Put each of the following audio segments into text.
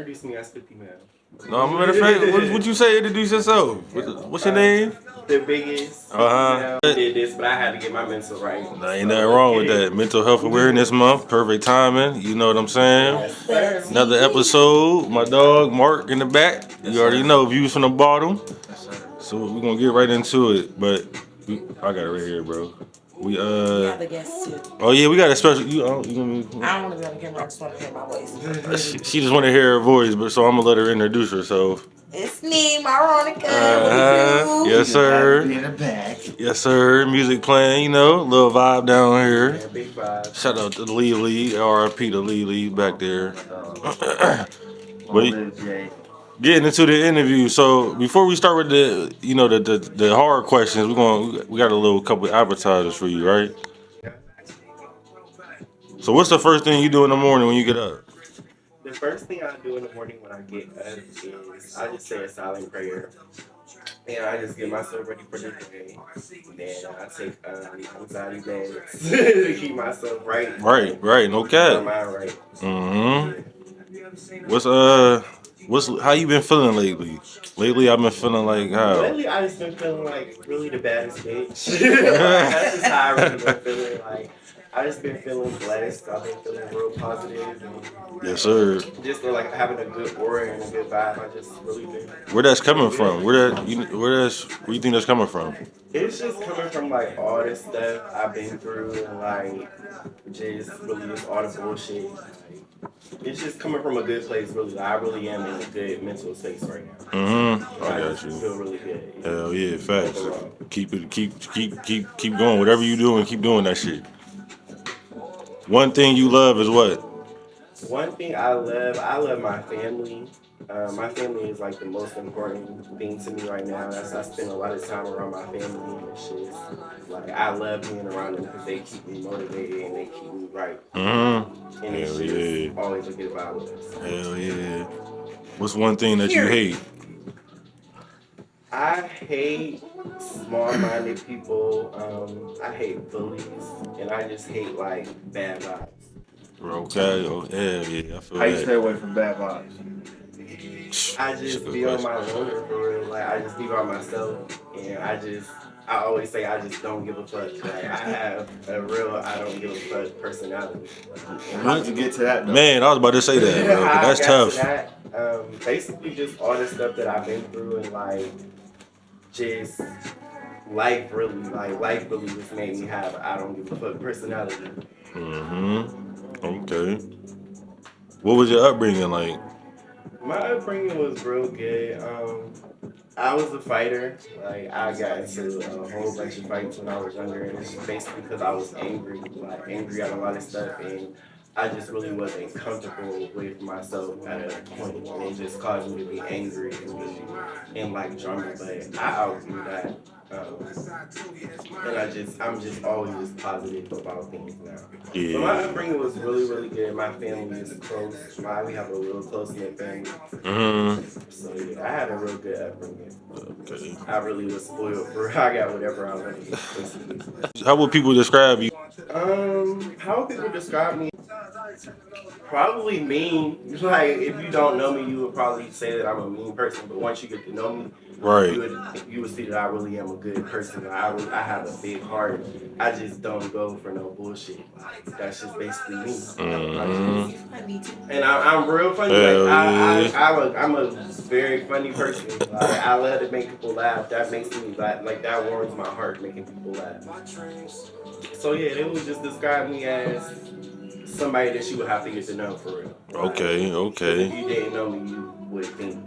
introduce me as 50 Man. No, matter of fact, what you say? Introduce yourself. What's your name? The biggest. Did this, but I had to get my mental right. Nah, ain't nothing wrong with that. Mental Health Awareness Month, perfect timing. You know what I'm saying? Yes, Another episode. My dog Mark in the back. You already know views from the bottom. So we're gonna get right into it. But I got it right here, bro. We got the guests too. Oh yeah, we got a special. I don't want to be on the camera. I just want to hear my voice. She just want to hear her voice, but so I'm gonna let her introduce herself. It's me, Veronica. Yes, sir. Yes, sir. Music playing, you know, little vibe down here. Yeah, big vibe. Shout out to Lee, R.I.P. to Lee back there. But getting into the interview. So before we start with the hard questions, we got a little couple advertisers for you, right? So what's the first thing you do in the morning when you get up? The first thing I do in the morning when I get up is I just say a silent prayer. And I just get myself ready for the day. And then I take anxiety meds to keep myself right. Right, no cap. My mind right. What's how you been feeling lately? Lately I've been feeling like how? Lately I just been feeling like really the baddest bitch. That's just how I really been feeling like. I just been feeling blessed. I've been feeling real positive. And yes, sir. Just like having a good aura and a good vibe. I just really been. Where that's coming from? Where do you think that's coming from? It's just coming from like all this stuff I've been through and like just really just all the bullshit. It's just coming from a good place, really. I really am in a good mental space right now. I got you. Feel really good. Hell yeah, facts. Keep going. Whatever you doing, keep doing that shit. One thing you love is what? One thing I love my family. My family is like the most important thing to me right now. I spend a lot of time around my family and shit. Like I love being around them because they keep me motivated and they keep me right. And it's just always a good vibe with us. Hell yeah. What's one thing that you hate? I hate small-minded people. I hate bullies, and I just hate like bad vibes. Okay. Oh hell yeah. I feel How you that. stay away from bad vibes? I just be on my own for real. Like I just be by myself, and I always say I just don't give a fuck. Like I have a real I don't give a fuck personality. How did you get to that? Though? Man, I was about to say that, bro. That's tough. Basically, just all the stuff that I've been through and like just life really just made me have I don't give a fuck personality. Okay. What was your upbringing like? My upbringing was real good. I was a fighter. Like I got into a whole bunch of fights when I was younger, and it's basically because I was angry at a lot of stuff, and I just really wasn't comfortable with myself at a point, and it just caused me to be angry and like drama. But I outgrew that. And I'm just always just positive about things now. Yeah. But my upbringing was really, really good. My family is close. We have a real close-knit family. So yeah, I had a real good upbringing. Okay. I really was spoiled for I got whatever I wanted. How would people describe you? How would people describe me? Probably mean. Like if you don't know me, you would probably say that I'm a mean person. But once you get to know me, right, you would see that I really am a good person. I have a big heart. I just don't go for no bullshit. That's just basically me. And I'm real funny. I'm a very funny person. Like, I love to make people laugh. That makes me laugh. Like that warms my heart, making people laugh. So yeah, they would just describe me as somebody that you would have to get to know for real. Okay. If you didn't know me, you would think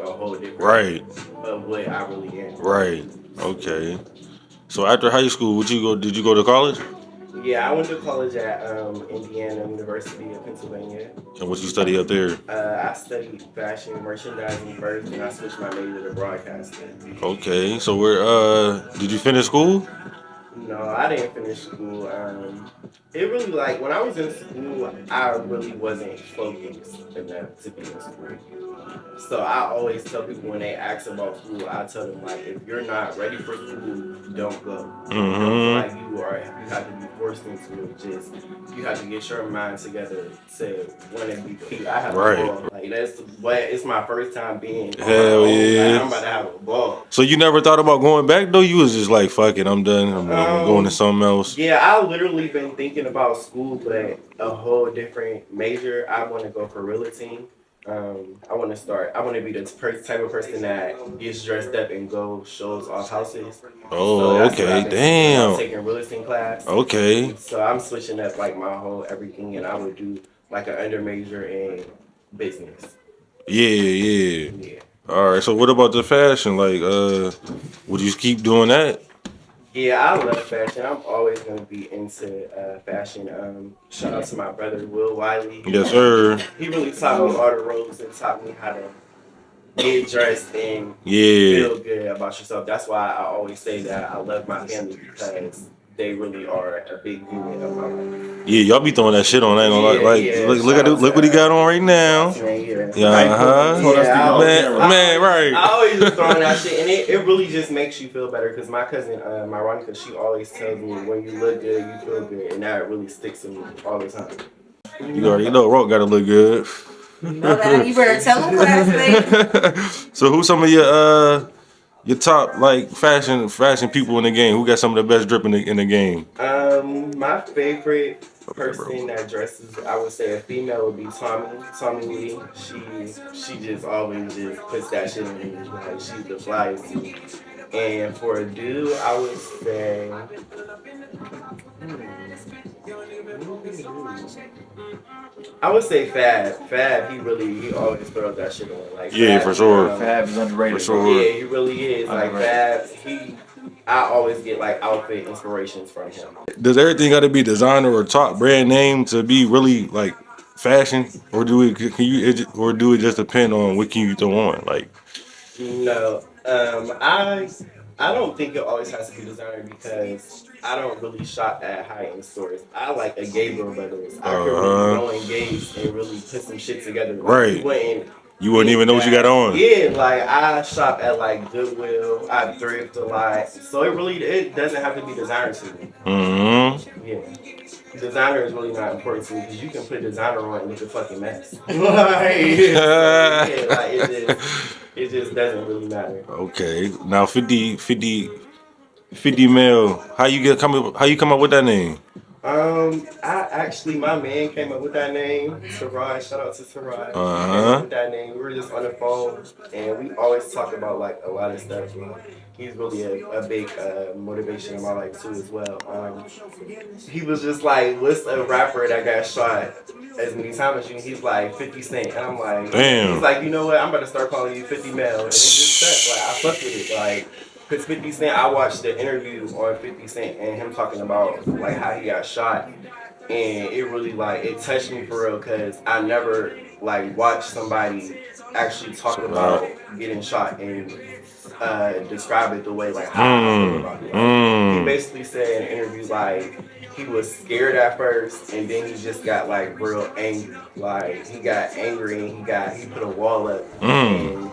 a whole different of what I really am. Right. Okay. So after high school, did you go to college? Yeah, I went to college at Indiana University of Pennsylvania. And what you study up there? I studied fashion merchandising first, and I switched my major to broadcasting. Okay. So where did you finish school? No, I didn't finish school. It really like when I was in school, I really wasn't focused enough to be in school. So I always tell people when they ask about school, I tell them like, if you're not ready for school, don't go. Don't feel like you have to be forced into it. Just you have to get your mind together to want to be free. I have a Right. ball. Like that's what it's my first time being on my Hell own. yeah. Like, I'm about to have a ball. So you never thought about going back though? You was just like, fuck it, I'm done. I'm going to something else. Yeah, I literally been thinking about school, but a whole different major. I want to go for realty. I want to start. I want to be the type of person that gets dressed up and go shows off houses. Oh, So that's what okay. I've been thinking about, Damn. taking real estate class. Okay. So I'm switching up like my whole everything, and I would do like an under major in business. Yeah. Yeah. All right. So what about the fashion? Like, would you keep doing that? Yeah, I love fashion. I'm always gonna be into fashion. Shout out to my brother Will Wiley. Yes, sir. He really taught me all the ropes and taught me how to get dressed and Yeah. feel good about yourself. That's why I always say that I love my family because they really are a big unit of my life. Yeah, y'all be throwing that shit on. I ain't gonna lie. Like, Yeah, look at it. Look what he got on right now. Yeah. Yeah, Told us to Yeah, go man, I right. always just throwing that shit, and it really just makes you feel better. Cause my cousin, my Ronica, she always tells me when you look good, you feel good, and that really sticks to me all the time. You already know Rock gotta look good. You know that. You better tell them, classmate. So who's some of your top like fashion people in the game? Who got some of the best drip in the game? My favorite person that dresses, I would say a female would be Tommy Lee. She just always just puts that shit in me. Like she's the flyest to me. And for a dude, I would say. I would say Fab. Fab, he always throws that shit on. Like Yeah, Fab, for sure. Fab is underrated. For sure. Yeah, he really is. Like Fab, I always get like outfit inspirations from him. Does everything got to be designer or top brand name to be really like fashion, or do it just depend on what can you throw on? Like, No, I don't think it always has to be designer because I don't really shop at high end stores. I like a Gabriel Brothers. I could really go in Gates and really put some shit together. Like, right. You wouldn't even know what you got on. Yeah, like I shop at like Goodwill. I thrift a lot, so it doesn't have to be designer to me. Mm-hmm. Yeah. Designer is really not important to me because you can put designer on and look a fucking mess. It just doesn't really matter. Okay. Now 50 mil. How you come up with that name? My man came up with that name, Taraj. Shout out to Taraj. He came up with that name. We were just on the phone, and we always talk about like a lot of stuff. He's really a big motivation in my life too, as well. He was just like, "What's a rapper that got shot as many times as you?" He's like 50 Cent, and I'm like, damn. He's like, you know what? I'm about to start calling you 50 Mel, and it just stuck. Like I fuck with it, like. Cause 50 Cent, I watched the interview on 50 Cent and him talking about like how he got shot, and it really like it touched me for real. Cause I never like watched somebody actually talk about getting shot and describe it the way like how I feel about it. Like, he basically said in an interview like he was scared at first and then he just got like real angry. Like he got angry and he put a wall up and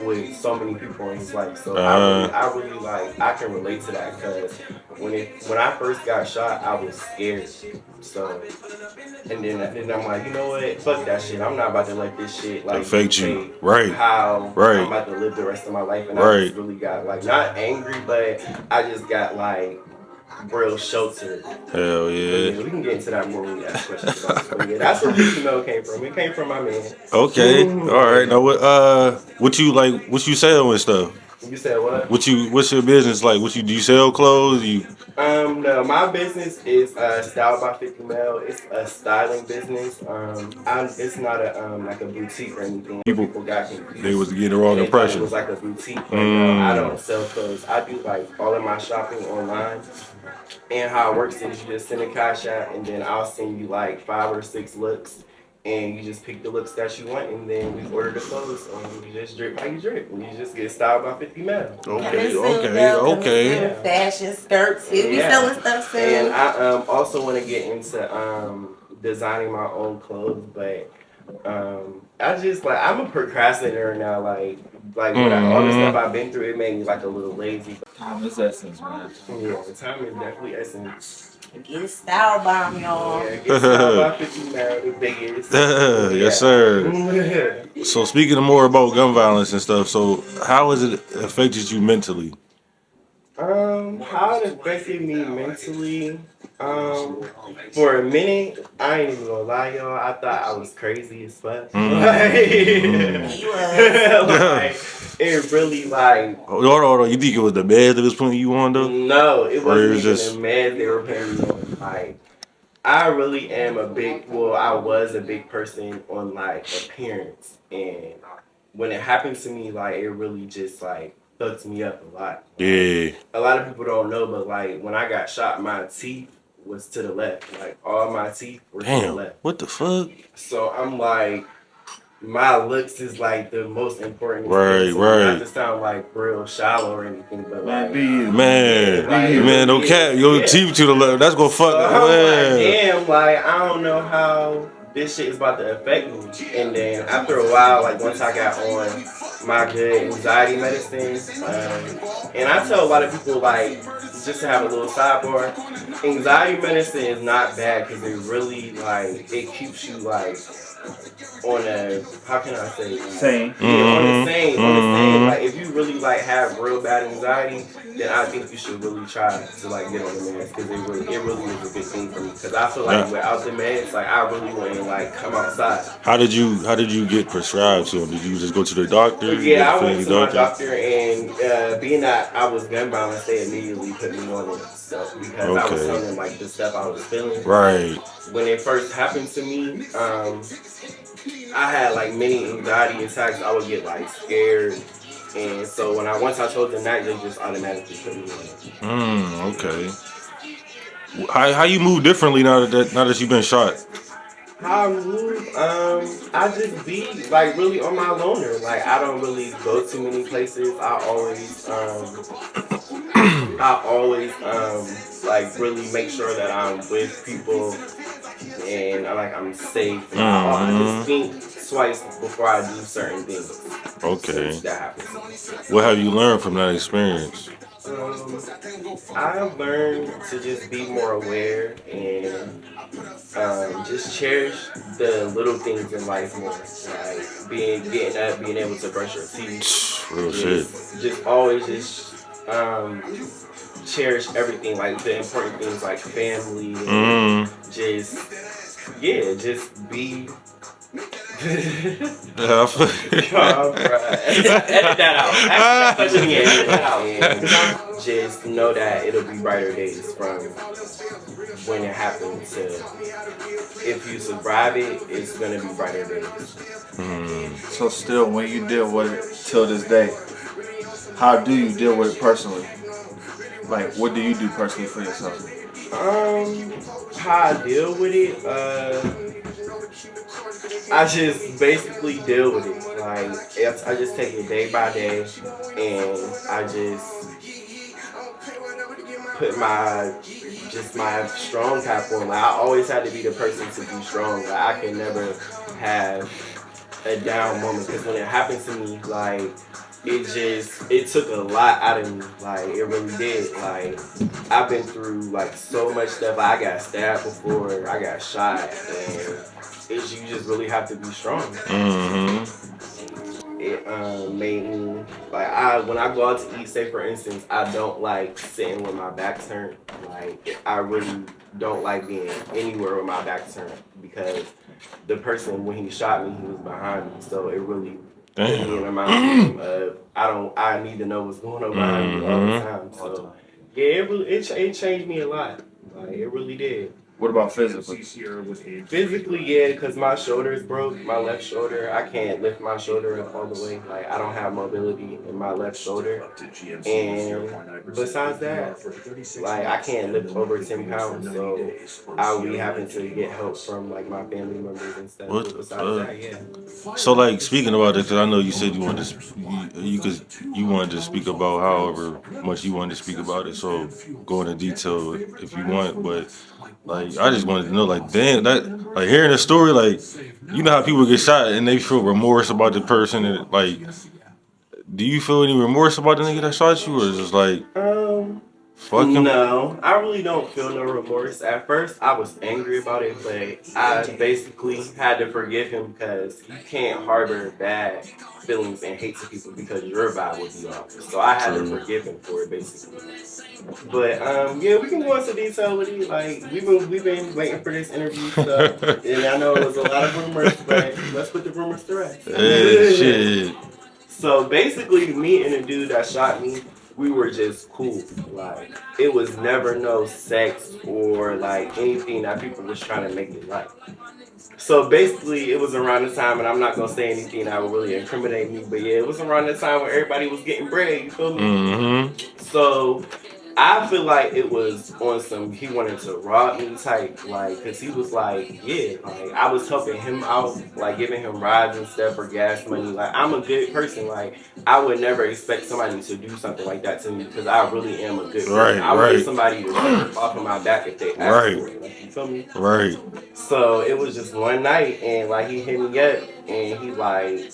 with so many people in his life. So I really like I can relate to that because when I first got shot I was scared. So and then I'm like, you know what? Fuck that shit. I'm not about to let this shit like affect you. Right. How right. I'm about to live the rest of my life. And I just really got like not angry, but I just got like real sheltered. Hell yeah. We can get into that more when we ask questions about it. But yeah, that's where the email came from. It came from my man. Okay. All right. Now what you sell and stuff? You said what? What's your business like? Do you sell clothes? No, my business is Style by 50 Mel. It's a styling business. It's not a like a boutique or anything. People got confused. They was getting the wrong impression. It was like a boutique. I don't sell clothes. I do like all of my shopping online. And how it works is you just send a cash app and then I'll send you like 5 or 6 looks. and you just pick the looks that you want, and then we order the clothes, and you just drip how you drip, and you just get styled by 50 men. Okay, okay. Fashion skirts. He be Yeah. selling stuff too. And I also want to get into designing my own clothes, but I just like I'm a procrastinator now. Like all the stuff I've been through, it made me like a little lazy. Time is essence, man. Yeah, the time is definitely essence. Get style bomb, y'all. Yeah, get styled by 50 now, the biggest. Yes, sir. So speaking more about gun violence and stuff, so how has it affected you mentally? How it affected me mentally. For a minute, I ain't even gonna lie, y'all. I thought I was crazy as fuck. He was. Like, it really like. Hold on. You think it was the meds that was putting you on though? No, it Or it wasn't was even just- the meds they were putting me on. Like, I really am I was a big person on like appearance, and when it happened to me, like it really just like fucked me up a lot. Yeah. A lot of people don't know, but like when I got shot, my teeth was to the left. Like all my teeth were to the Damn. left. What the fuck? So I'm like, my looks is like the most important Right, thing. So right. not to sound like real shallow or anything, but Man, like be you. Man, Like, man, no yeah, cap. Your yeah. teeth to the left. That's gonna fuck. So I'm like, Yeah. damn, like I don't know how this shit is about to affect me. And then after a while, like once I got on my good anxiety medicine, and I tell a lot of people like just to have a little sidebar, anxiety medicine is not bad because it really like it keeps you like on a how can I say Same. yeah, on the same. Mhm. Like if you really like have real bad anxiety, then I think you should really try to like get on the meds because it really is a good thing for me. Because I feel like without the meds, like I really wouldn't like come outside. How did you get prescribed to them? Did you just go to the doctor? Yeah, I went to my doctor, and being that I was gun violence, they immediately put me on it. So because I was telling them like the stuff I was feeling. Right. When it first happened to me, I had like many anxiety attacks. I would get like scared, and so once I told them that, they just automatically put me on it. Okay. How you move differently now that you've been shot? How I move, I just be like really on my loner. Like I don't really go too many places. I always like really make sure that I'm with people and I'm safe. And I just think twice before I do certain things. Okay. That happens. What have you learned from that experience? I've learned to just be more aware and just cherish the little things in life more. Like getting up, being able to brush your teeth. Real shit. Just always cherish everything, like the important things like family. And just be. Yeah, Edit that out. Edit that out. And just know that it'll be brighter days from when it happens to if you survive it, it's gonna be brighter days. So still, when you deal with it till this day, how do you deal with it personally? Like, what do you do personally for yourself? How I deal with it, I just basically deal with it. Like, I just take it day by day, and I just put my strong cap on. Like, I always had to be the person to be strong. Like, I can never have a down moment because when it happened to me, like it took a lot out of me. Like it really did. Like I've been through like so much stuff. Like, I got stabbed before, I got shot, and you just really have to be strong. It made me like when I go out to eat, say for instance, I don't like sitting with my back turned. Like I really don't like being anywhere with my back turned because the person when he shot me, he was behind me. So it really put me in a mind of I need to know what's going on behind me all the time. So yeah, it changed me a lot. Like it really did. What about physically? Physically, yeah, because my shoulder's broke, my left shoulder. I can't lift my shoulder up all the way. Like, I don't have mobility in my left shoulder. And besides that, like, I can't lift over 10 pounds. So I'll be having to get help from, like, my family members and stuff. What But the besides fuck? that, yeah. So like speaking about it, because I know you said you wanted to, you wanted to speak about however much you wanted to speak about it. So go into detail if you want, but like I just wanted to know, like damn, that like hearing a story, like you know how people get shot and they feel remorse about the person, and like, do you feel any remorse about the nigga that shot you, or is it just like fuck him? No, I really don't feel no remorse. At first, I was angry about it, but I basically had to forgive him because you can't harbor bad feelings and hate to people because your vibe would be off. So I had to True. forgive him for it, basically. But yeah, we can go into detail with it. Like we've been waiting for this interview stuff, and I know it was a lot of rumors, but let's put the rumors to rest. Shit. So basically, me and the dude that shot me, we were just cool. Like it was never no sex or like anything that people was trying to make it like. So basically, it was around the time, and I'm not gonna say anything that would really incriminate me, but yeah, it was around the time where everybody was getting bread. You feel me? Mm-hmm. So I feel like it was on some he wanted to rob me type, like, cause he was like, yeah, like I was helping him out, like giving him rides and stuff for gas money. Like I'm a good person. Like I would never expect somebody to do something like that to me because I really am a good person. Right, I would right. get somebody to jump off of my back if they asked Right. for it. Like you feel me? Right. So it was just one night, and like he hit me up, and he like.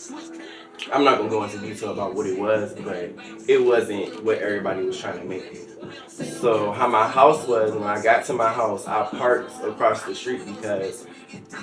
I'm not gonna go into detail about what it was, but it wasn't what everybody was trying to make it. So how my house was, when I got to my house, I parked across the street because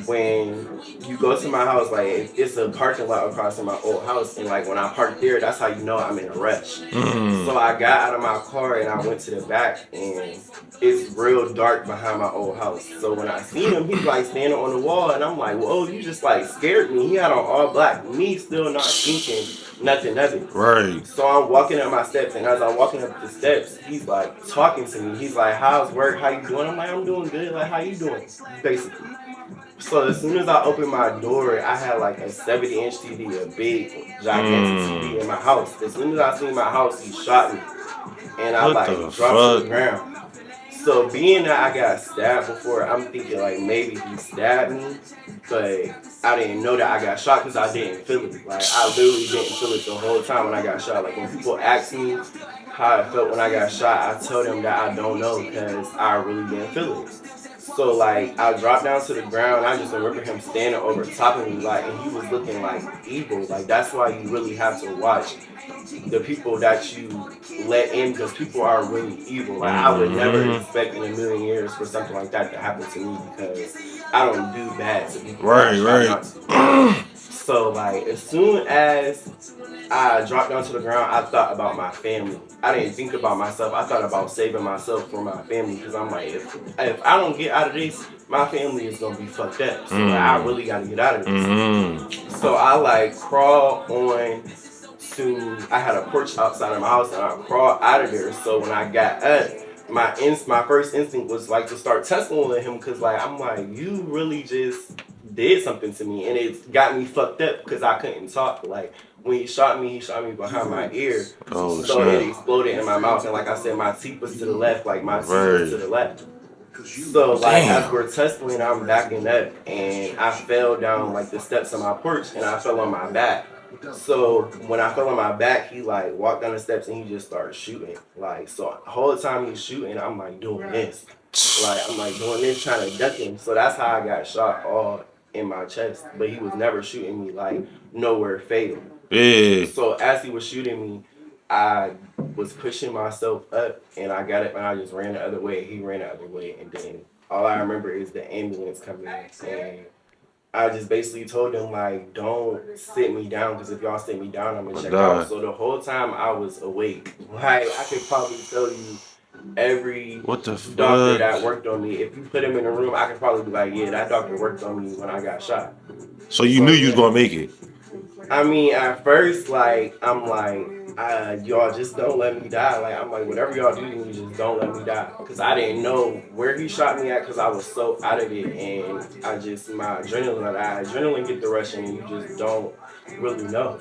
when you go to my house, like it's a parking lot across from my old house, and like when I parked there, that's how you know I'm in a rush. Mm. So I got out of my car and I went to the back, and it's real dark behind my old house. So when I seen him, he's like standing on the wall, and I'm like, whoa, you just like scared me. He had on all black, me still not thinking nothing of it. Right. So I'm walking up my steps, and as I'm walking up the steps, he's like talking to me. He's like, how's work? How you doing? I'm like, I'm doing good. Like, how you doing? Basically. So as soon as I opened my door, I had like a 70-inch TV, a big, gigantic TV in my house. As soon as I seen my house, he shot me. And I What like the dropped to fuck? the ground. So being that I got stabbed before, I'm thinking like maybe he stabbed me, but I didn't know that I got shot because I didn't feel it. Like I literally didn't feel it the whole time when I got shot. Like when people ask me how I felt when I got shot, I tell them that I don't know because I really didn't feel it. So like I dropped down to the ground. I just remember him standing over top of me, like, and he was looking like evil. Like that's why you really have to watch the people that you let in because people are really evil. Like I would never expect in a million years for something like that to happen to me because I don't do bad to people. Right, right. So like as soon as I dropped down to the ground, I thought about my family. I didn't think about myself. I thought about saving myself for my family because I'm like, if I don't get out of this, my family is gonna be fucked up. So like, I really gotta get out of this. So I like crawl on to. I had a porch outside of my house, and I crawled out of there. So when I got up, my first instinct was like to start tussling with him because like I'm like, you really just did something to me, and it got me fucked up because I couldn't talk. Like when he shot me behind my ear, Oh, so snap. it exploded in my mouth, and like I said, my teeth was to the left, like my teeth was to the left. So like as we're tussling, I'm backing up, and I fell down like the steps of my porch, and I fell on my back. So when I fell on my back, he like walked down the steps and he just started shooting. Like so, the whole time he's shooting, I'm like doing this, like I'm like doing this, trying to duck him. So that's how I got shot all in my chest. But he was never shooting me like nowhere fatal. Yeah. So as he was shooting me, I was pushing myself up, and I got up and I just ran the other way. He ran the other way, and then all I remember is the ambulance coming in, and I just basically told them like, don't sit me down because if y'all sit me down, I'm gonna check out. So the whole time I was awake. Like I could probably tell you every What the doctor fuck? that worked on me. If you put him in a room, I could probably be like, yeah, that doctor worked on me when I got shot. So you knew you was gonna make it. I mean, at first, like, I'm like, y'all just don't let me die. Like I'm like, whatever y'all do to me, just don't let me die. Cause I didn't know where he shot me at, cause I was so out of it, and my adrenaline get the rushing, and you just don't really know.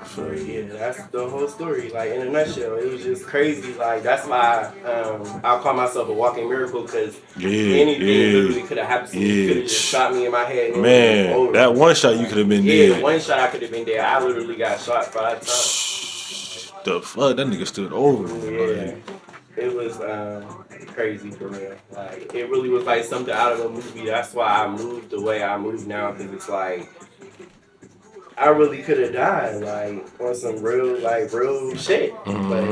So yeah, that's the whole story. Like in a nutshell, it was just crazy. Like that's why I call myself a walking miracle, because anything literally could have happened to me. You could have just shot me in my head, and it was Man, over. that one shot you could have been dead. One shot I could have been dead. I literally got shot 5 times. The fuck, that nigga stood over. Yeah, it was crazy for real. Like it really was like something out of a movie. That's why I moved the way I move now, because it's like I really could have died, like on some real shit. But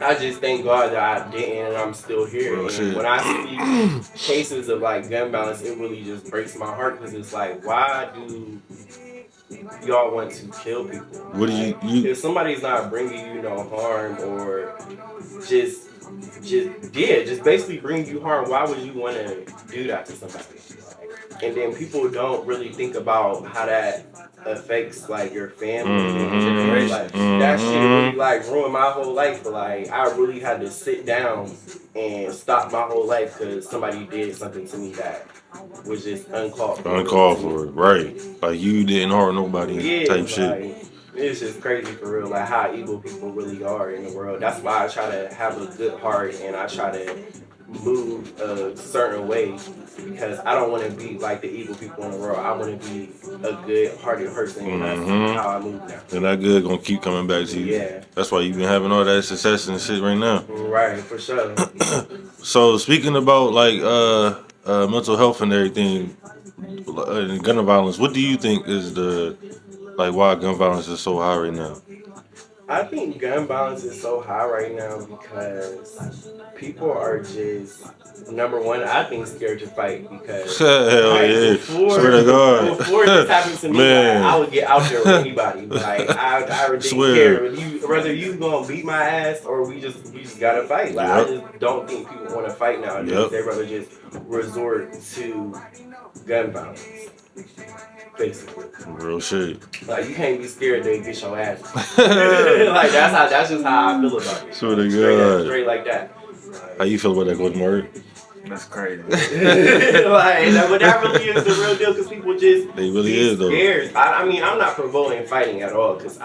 I just thank God that I didn't, and I'm still here. And when I see cases of like gun violence, it really just breaks my heart, because it's like, why do y'all want to kill people? What do you? If somebody's not bringing you no harm, or just basically bring you harm, why would you want to do that to somebody? And then people don't really think about how that affects like your family and generations. Like that shit really like ruined my whole life. But like I really had to sit down and stop my whole life because somebody did something to me that was just uncalled for. Uncalled for, right? Like you didn't harm nobody, type shit. It's just crazy for real, like how evil people really are in the world. That's why I try to have a good heart, and I try to move a certain way, because I don't want to be like the evil people in the world. I want to be a good-hearted person, and that's how I move now. And that good gonna keep coming back to you. Yeah. That's why you've been having all that success and shit right now. Right, for sure. So speaking about like mental health and everything, and gun violence, what do you think is the like why gun violence is so high right now? I think gun violence is so high right now because people are just, number one, I think scared to fight, because Hell like, yeah, swear to God. Before this happened to me, Man. like, I would get out there with anybody. Like I really didn't care whether you gonna beat my ass or we just gotta fight. Like I just don't think people want to fight nowadays. They rather just resort to gun violence. Basically. Real shit. Like you can't be scared to get your ass. Like that's just how I feel about it. Swear to God. Straight like that. How you feel about that, Gordon Murray? That's crazy. But that really is the real deal, because people just They really is though. scared. I mean, I'm not promoting fighting at all, because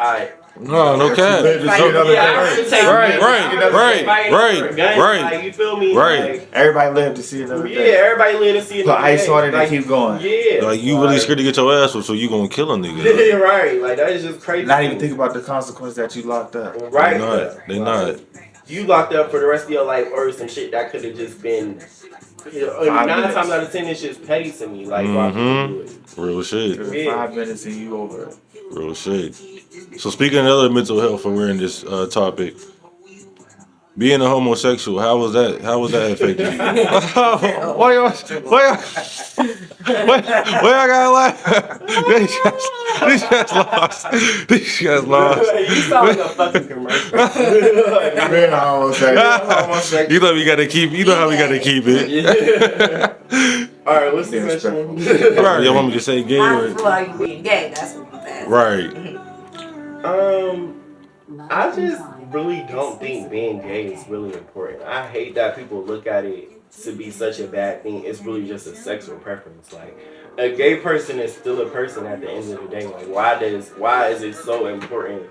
no cap. Right. You feel me? Right. Like, Everybody live to see another day. yeah, everybody live to see another Put ice day. on it and Like, keep going. Yeah. Like you really scared to get your ass whooped, so you gonna kill a nigga. Right. Like that is just crazy. Not even think about the consequence that you locked up. Right. They not. You locked up for the rest of your life, or some shit that could have just been. 9 times out of 10, it's just petty to me. Like, why people do it? Real shit. 5 minutes and you over it. Real shit. So speaking of other mental health, when we're in this topic, being a homosexual, how was that affecting you? Why I gotta laugh? These guys lost. These guys lost. You sound like a fucking commercial. Being a homosexual. You know we gotta keep. You know how we gotta keep it. All right, what's the question? Right. You want me to say gay I or feel like you being gay. That's what you asked. right? I just really don't think being gay is really important. I hate that people look at it to be such a bad thing. It's really just a sexual preference. Like a gay person is still a person at the end of the day. Like why is it so important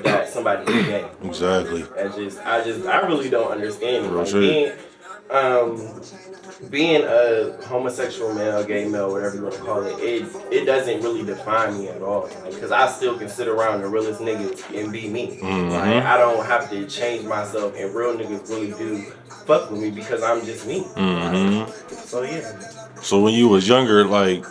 that somebody is gay? Exactly. I really don't understand it. Like being a homosexual male, gay male, whatever you want to call it, it doesn't really define me at all. Because I still can sit around the realest niggas and be me. Like, I don't have to change myself, and real niggas really do fuck with me because I'm just me. So yeah. So when you was younger, like,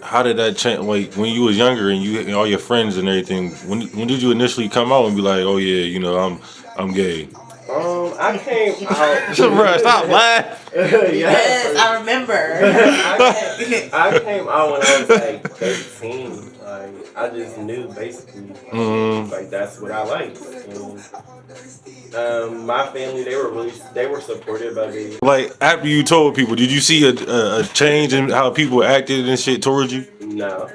how did that change? Like when you was younger and you and all your friends and everything, when did you initially come out and be like, oh yeah, you know, I'm gay? I came out. Bro, stop laughing. Yes, I remember. I came out when I was like 13. Like I just knew basically, like that's what I liked. And, my family, they were supportive of it. Like after you told people, did you see a change in how people acted and shit towards you? No.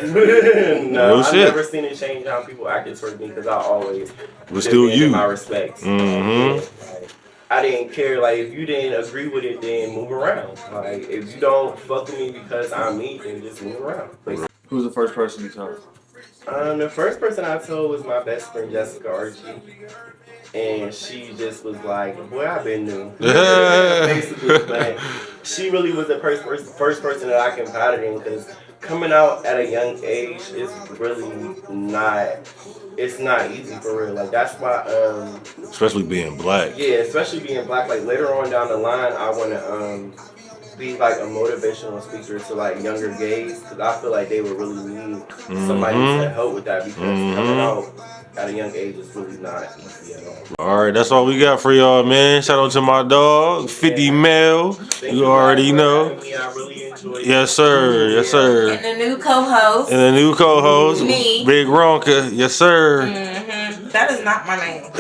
Real I've shit. never seen it change how people acted towards me because I always But still demanded you. my respects. Mm-hmm. Like, I didn't care. Like, if you didn't agree with it, then move around. Like, if you don't fuck with me because I'm me, then just move around. Like, Who's the first person you told? the first person I told was my best friend Jessica Archie. And she just was like, boy, I've been new. Basically, but she really was the first person that I confided in because coming out at a young age is really it's not easy for real. Like, that's why, Especially being black. yeah, especially being black. Like, later on down the line, I want to, be like a motivational speaker to like younger gays because I feel like they would really need somebody to help with that because coming out at a young age is really not easy at all. All right, that's all we got for y'all, man. Shout out to my dog, 50 Mel. Thank You guys already for know. having me. I really enjoyed Yes, it. sir. Yes, sir. And the new co-host. And the new co-host, Me. Big Ronka. Yes, sir. That is not my name.